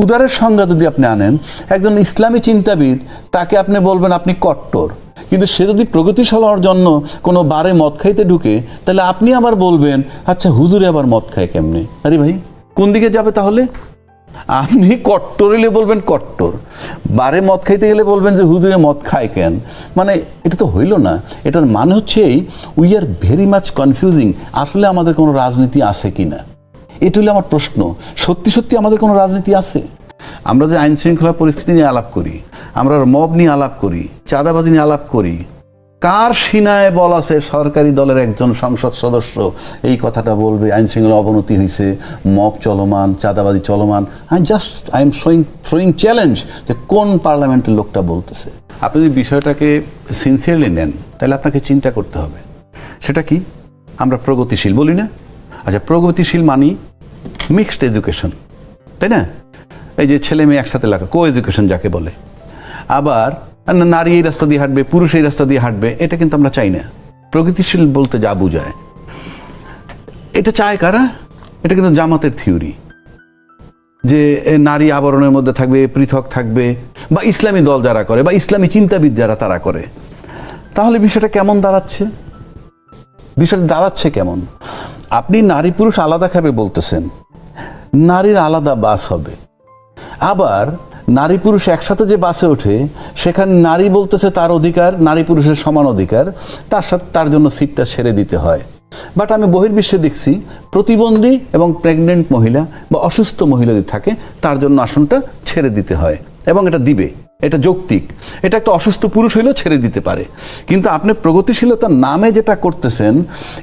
উদারের সংজ্ঞা যদি আপনি আনেন, একজন ইসলামী চিন্তাবিদ তাকে আপনি বলবেন আপনি কট্টর, কিন্তু সে যদি প্রগতিশীল হওয়ার জন্য কোনো বারে মদ খাইতে ঢুকে, তাহলে আপনি আবার বলবেন আচ্ছা হুজুরে আবার মদ খায় কেমনে? আরে ভাই, কোন দিকে যাবে তাহলে? আপনি কট্টর হলে বলবেন কট্টর, বারে মদ খাইতে গেলে বলবেন যে হুজুরে মদ খায় কেন? মানে এটা তো হইল না। এটার মানে হচ্ছে এই, we are very much confusing. আসলে আমাদের কোনো রাজনীতি আছে কি না, এটা হলো আমার প্রশ্ন। সত্যি সত্যি আমাদের কোনো রাজনীতি আছে? আমরা যে আইন শৃঙ্খলা পরিস্থিতি নিয়ে আলাপ করি, আমরা মব নিয়ে আলাপ করি, চাঁদাবাজি নিয়ে আলাপ করি, কার সিনায় বল আছে সরকারি দলের একজন সংসদ সদস্য এই কথাটা বলবে আইন শৃঙ্খলা অবনতি হয়েছে, মব চলমান, চাঁদাবাজি চলমান? আই এম থ্রোয়িং চ্যালেঞ্জ যে কোন পার্লামেন্টের লোকটা বলতেছে। আপনি যদি বিষয়টাকে সিনসিয়ারলি নেন, তাহলে আপনাকে চিন্তা করতে হবে সেটা কি। আমরা প্রগতিশীল বলি না? আচ্ছা, প্রগতিশীল মানি মিক্সড এডুকেশন, তাই না? এই যে ছেলে মেয়ে একসাথে লেখা, কো এডুকেশন যাকে বলে। আবার নারী এই রাস্তা দিয়ে হাঁটবে, পুরুষ এই রাস্তা দিয়ে হাঁটবে, এটা কিন্তু আমরা চাই না। প্রগতিশীল বলতে যা বোঝায়, এটা চায় কারা? এটা কিন্তু জামাতের থিওরি, যে নারী আবরণের মধ্যে থাকবে, পৃথক থাকবে, বা ইসলামী দল যারা করে, বা ইসলামী চিন্তাবিদ যারা তারা করে। তাহলে বিষয়টা কেমন দাঁড়াচ্ছে? বিষয়টা দাঁড়াচ্ছে কেমন? আপনি নারী পুরুষ আলাদা খাবে বলতেছেন, নারীর আলাদা বাস হবে। আবার নারী পুরুষ একসাথে যে বাসে ওঠে, সেখানে নারী বলতেছে তার অধিকার, নারী পুরুষের সমান অধিকার, তার সাথে তার জন্য সিটটা ছেড়ে দিতে হয়। বাট আমি বহির্বিশ্বে দেখছি প্রতিবন্ধী এবং প্রেগনেন্ট মহিলা বা অসুস্থ মহিলা যদি থাকে, তার জন্য আসনটা ছেড়ে দিতে হয়, এবং এটা দিবে, এটা যৌক্তিক। এটা একটা অসুস্থ পুরুষ হইলেও ছেড়ে দিতে পারে। কিন্তু আপনি প্রগতিশীলতার নামে যেটা করতেছেন,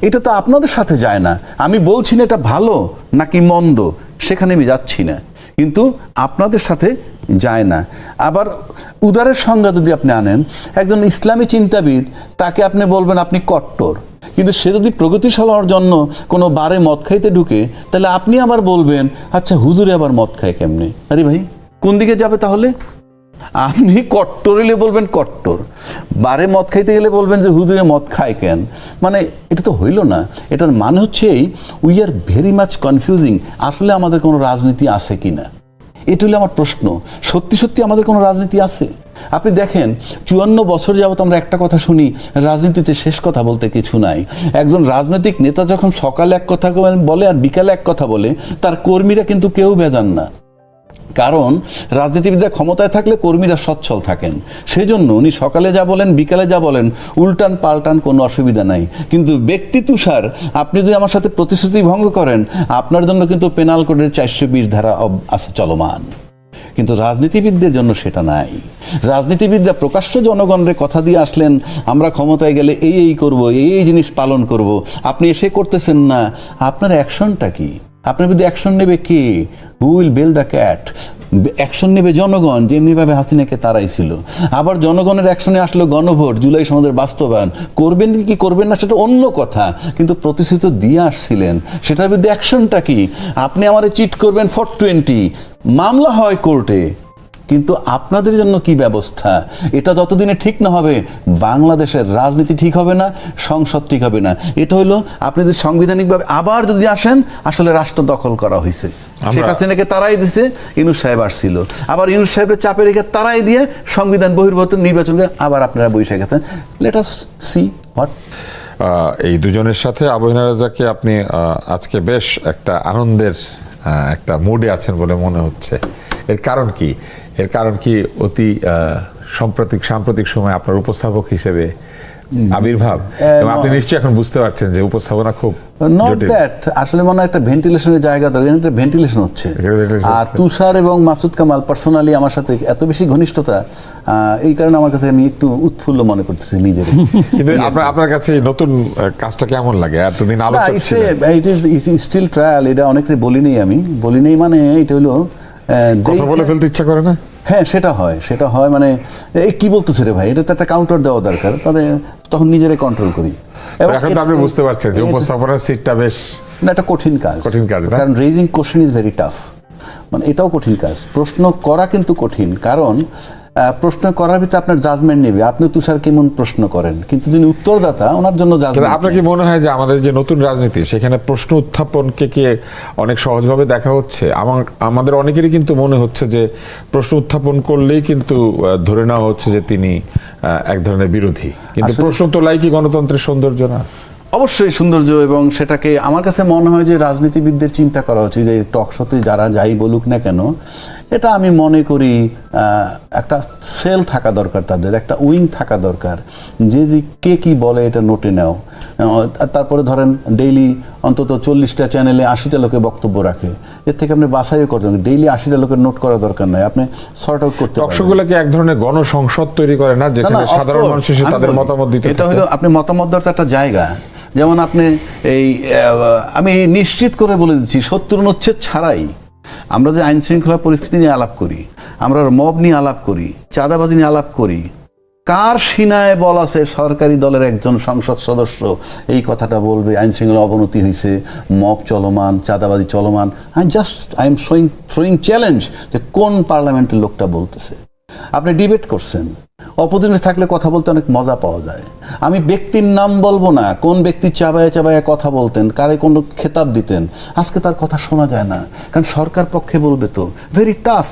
এটা তো আপনাদের সাথে যায় না। আমি বলছি না এটা ভালো নাকি মন্দ, সেখানে আমি যাচ্ছি না, কিন্তু আপনাদের সাথে যায় না। আবার উদারের সংজ্ঞা যদি আপনি আনেন, একজন ইসলামী চিন্তাবিদ তাকে আপনি বলবেন আপনি কট্টর, কিন্তু সে যদি প্রগতিশীল হওয়ার জন্য কোনো বারে মদ খাইতে ঢুকে, তাহলে আপনি আবার বলবেন আচ্ছা হুজুরে আবার মদ খায় কেমনে? আরে ভাই, কোন দিকে যাবে তাহলে? আপনি কট্টর হলে বলবেন কট্টর, বারে মদ খাইতে গেলে বলবেন যে হুজুরে মদ খায় কেন? মানে এটা তো হইল না। এটার মানে হচ্ছে এই, we are very much confusing. আসলে আমাদের কোনো রাজনীতি আছে কি না, এটা হলো আমার প্রশ্ন। সত্যি সত্যি আমাদের কোনো রাজনীতি আছে? আপনি দেখেন 54 বছর যাবত আমরা একটা কথা শুনি, রাজনীতিতে শেষ কথা বলতে কিছু নাই। একজন রাজনৈতিক নেতা যখন সকালে এক কথা বলে আর বিকালে এক কথা বলে, তার কর্মীরা কিন্তু কেউ বেজান না। কারণ রাজনীতিবিদরা ক্ষমতায় থাকলে কর্মীরা সচ্ছল থাকেন, সেজন্য উনি সকালে যা বলেন বিকালে যা বলেন উল্টান পাল্টান, কোনো অসুবিধা নাই। কিন্তু ব্যক্তি তুষার, আপনি যদি আমার সাথে প্রতিশ্রুতি ভঙ্গ করেন, আপনার জন্য কিন্তু পেনাল কোডের 420 ধারা আছে চলমান। কিন্তু রাজনীতিবিদদের জন্য সেটা নাই। রাজনীতিবিদরা প্রকাশ্য জনগণের কথা দিয়ে আসলেন, আমরা ক্ষমতায় গেলে এই এই করব, এই জিনিস পালন করব। আপনি এসে করতেছেন না, আপনার অ্যাকশনটা কি? আপনার বিরুদ্ধে অ্যাকশন নেবে কে? Who will bell the cat? Action নেবে জনগণ, যেমনিভাবে হাসিনাকে তাড়াইছিল। আবার জনগণের অ্যাকশনে আসলো গণভোট, জুলাই সনদের বাস্তবায়ন। করবেন কি করবেন না সেটা অন্য কথা, কিন্তু প্রতিশ্রুতি দিয়ে আসছিলেন, সেটার বিরুদ্ধে অ্যাকশনটা কি? আপনি আমারে চিট করবেন 420, মামলা হয় কোর্টে, কিন্তু আপনাদের জন্য কি ব্যবস্থা? এটা যতদিনে ঠিক না হবে, বাংলাদেশের রাজনীতি ঠিক হবে না, সংসদ ঠিক হবে না। এটা হলো আপনি যদি সাংবিধানিকভাবে আবার যদি আসেন, আসলে রাষ্ট্র দখল করা হয়েছে। শেখ হাসিনাকে তারাই দিছে, ইউনূস সাহেব আসছিল, আবার ইউনূস সাহেবের চাপে রেখে তারাই দিয়ে সংবিধান বহির্ভূত নির্বাচনে আবার আপনারা বসে গেছেন। Let us see what. এই দুজনের সাথে আবহিনা রাজাকে আপনি আজকে বেশ একটা আনন্দের একটা মুডে আছেন বলে মনে হচ্ছে। এর কারণ কি? এর কারণ কি অতি সাম্প্রতিক সময় আপনার উপস্থাপক হিসেবে আবির্ভাব, এবং আপনি নিশ্চয়ই এখন বুঝতে পারছেন যে উপস্থাপনা খুব নট দ্যাট, আসলে মনে হয় একটা ভেন্টিলেশনের জায়গা ধরে একটা ভেন্টিলেশন হচ্ছে। আর তুষার এবং মাসুদ কামাল পার্সোনালি আমার সাথে এত বেশি ঘনিষ্ঠতা, এই কারণে আমার কাছে আমি একটু উৎফুল্ল মনে করতেছি নিজের। কিন্তু আপনার কাছে নতুন কাজটা কেমন লাগে? এতদিন আলোচনা স্টিল ট্রায়াল, এটা অনেকে বলি নেই মানে এটা হলো কথা বলে ফেলতে ইচ্ছা করে না। হ্যাঁ, সেটা হয় মানে এই কি বলতেছে রে ভাই, এটা তো একটা কাউন্টার দেওয়া দরকার, তাহলে তখন নিজেরাই কন্ট্রোল করি। এখন তো আপনি বুঝতে পারছেন যে উপস্থাপনার সিটটা বেশ না, একটা কঠিন কাজ, কারণ raising question is very tough. মানে এটাও কঠিন কাজ, প্রশ্ন করা কিন্তু কঠিন। কারণ প্রশ্ন করার ভিতরে আপনার জাজমেন্ট নেবে, আপনি তুষার কেমন প্রশ্ন করেন, কিন্তু যিনি উত্তরদাতা ওনার জন্য জাজমেন্ট। আপনার কি মনে হয় যে আমাদের যে নতুন রাজনীতি সেখানে প্রশ্ন উত্থাপনকে কি অনেক সহজভাবে দেখা হচ্ছে? আমাদের অনেকেরই কিন্তু মনে হচ্ছে যে প্রশ্ন উত্থাপন করলেই কিন্তু ধরে নেওয়া হচ্ছে যে তিনি এক ধরনের বিরোধী, কিন্তু প্রশ্ন তোলাই কি গণতন্ত্রের সৌন্দর্য না? অবশ্যই সৌন্দর্য, এবং সেটাকে আমার কাছে মনে হয় যে রাজনীতিবিদদের চিন্তা করা উচিত যে টক শোতে যারা যাই বলুক না কেন, এটা আমি মনে করি একটা সেল থাকা দরকার, তাদের একটা উইং থাকা দরকার, যে কে কি বলে এটা নোটে নাও। তারপরে ধরেন ডেইলি অন্তত 40টা চ্যানেলে 80টা লোকে বক্তব্য রাখে, এর থেকে আপনি বাছাইও করতে পারেন। ডেইলি 80টা লোকের নোট করার দরকার নাই, আপনি সর্ট আউট করতে পারেন। টকশোগুলোকে এক ধরনের গণসংসদ তৈরি করে না, যেখানে সাধারণ মানুষ এসে তাদের মতামত দিতে। এটা হলো আপনি মতামত দেওয়ার একটা জায়গা। যেমন আপনি আমি নিশ্চিত করে বলে দিচ্ছি, 70 অনুচ্ছেদ ছাড়াই আমরা যে আইন শৃঙ্খলা পরিস্থিতি নিয়ে আলাপ করি, আমরা মব নিয়ে আলাপ করি, চাঁদাবাজি নিয়ে আলাপ করি, কার সিনায় বল আছে সরকারি দলের একজন সংসদ সদস্য এই কথাটা বলবে আইন শৃঙ্খলা অবনতি হয়েছে, মব চলমান, চাঁদাবাজি চলমান? আই এম থ্রোয়িং চ্যালেঞ্জ যে কোন পার্লামেন্টের লোকটা বলতেছে। আপনি ডিবেট করছেন, অপোজিশনে থাকলে কথা বলতে অনেক মজা পাওয়া যায়। আমি ব্যক্তির নাম বলবো না, কোন ব্যক্তি চাবায় চাবায় কথা বলতেন, কারে কোনো খেতাব দিতেন, আজকে তার কথা শোনা যায় না, কারণ সরকার পক্ষে বলবে তো। Very tough.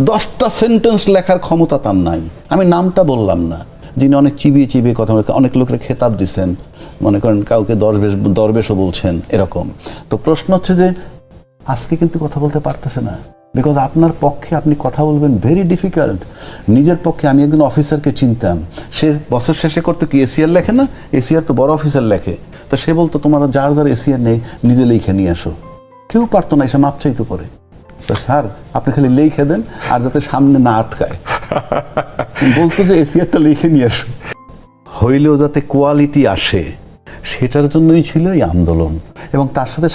10টা সেন্টেন্স লেখার ক্ষমতা তার নাই। আমি নামটা বললাম না, যিনি অনেক চিবিয়ে চিবিয়ে কথা বলে, অনেক লোকের খেতাব দিচ্ছেন, মনে করেন কাউকে দরবেশও বলছেন, এরকম। তো প্রশ্ন হচ্ছে যে আজকে কিন্তু কথা বলতে পারতেছে না, বিকজ আপনার পক্ষে আপনি কথা বলবেন ভেরি ডিফিকাল্ট। নিজের পক্ষে আমি একজন অফিসারকে চিনতাম, সে বছর শেষে করতে কি এসিআর লেখে না, এসিআর তো বড় অফিসার লেখে, তো সে বলতো তোমরা যার যার এসিআর নেই নিজে লিখে নিয়ে আসো। কেউ পারতো না, এসে মাপ চাইতে পারে, তো স্যার আপনি খালি লিখে দেন আর যাতে সামনে না আটকায়। বলতো যে এসিআরটা লিখে নিয়ে আসো, হইলেও যাতে কোয়ালিটি আসে, সেটার জন্যই ছিল এই আন্দোলন। এবং তার সাথে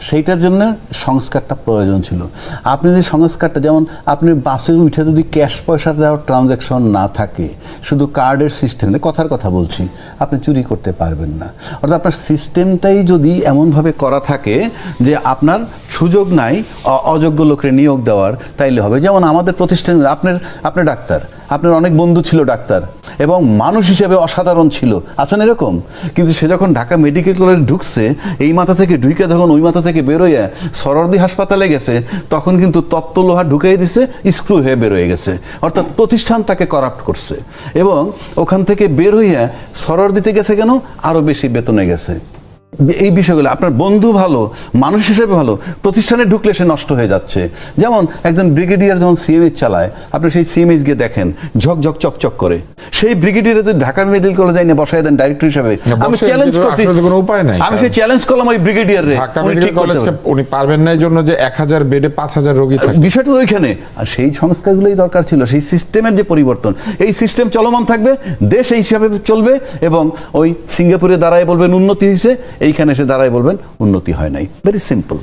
সেইটার জন্য সংস্কারটা প্রয়োজন ছিল। আপনি যদি সংস্কারটা, যেমন আপনি বাসে উঠে যদি ক্যাশ পয়সা দেওয়ার ট্রানজ্যাকশন না থাকে, শুধু কার্ডের সিস্টেম, কথার কথা বলছি, আপনি চুরি করতে পারবেন না। অর্থাৎ আপনার সিস্টেমটাই যদি এমনভাবে করা থাকে যে আপনার সুযোগ নাই অযোগ্য লোকের নিয়োগ দেওয়ার, তাইলে হবে। যেমন আমাদের প্রতিষ্ঠানে আপনার ডাক্তার, আপনার অনেক বন্ধু ছিল ডাক্তার, এবং মানুষ হিসেবে অসাধারণ ছিল, আছেন এরকম, কিন্তু সে যখন ঢাকা মেডিকেল কলেজে ঢুকছে, এই মাথা থেকে ঢুকে যখন ওই মাথা থেকে বেরোয় সরোয়ার্দী হাসপাতালে গেছে, তখন কিন্তু তপ্ত লোহা ঢুকিয়ে দিছে, স্ক্রু হয়ে বেরোয় গেছে। অর্থাৎ প্রতিষ্ঠান তাকে করাপ্ট করছে, এবং ওখান থেকে বের হইয়া সরোয়ার্দীতে গেছে কেন, আরও বেশি বেতনে গেছে। এই বিষয়গুলো আপনার বন্ধু ভালো, মানুষ হিসেবে ভালো, প্রতিষ্ঠানে ঢুকলে সে নষ্ট হয়ে যাচ্ছে। যেমন একজন ব্রিগেডিয়ার যখন সিএমএইচ চালায়, আপনি সেই সিএমএইচ গিয়ে দেখেন ঝকঝক চকচক করে, সেই ব্রিগেডিয়ার যদি ঢাকা মেডিকেল কলেজে এনে বসায় দেন ডাইরেক্টর হিসেবে, আমি চ্যালেঞ্জ করছি, আমি সেই চ্যালেঞ্জ করলাম ওই ব্রিগেডিয়ার রে, উনি পারবেন না এই জন্য যে 1000 বেডে 5000 রোগী থাকে, বিষয়টা তো ওইখানে। আর সেই সংস্কারগুলোই দরকার ছিল, সেই সিস্টেমের যে পরিবর্তন, এই সিস্টেম চলমান থাকবে, দেশ এই হিসাবে চলবে, এবং ওই সিঙ্গাপুরে দাঁড়ায় বলবেন উন্নতি হয়েছে, এইখানে এসে দাঁড়ায় বলবেন উন্নতি হয় নাই। Very simple.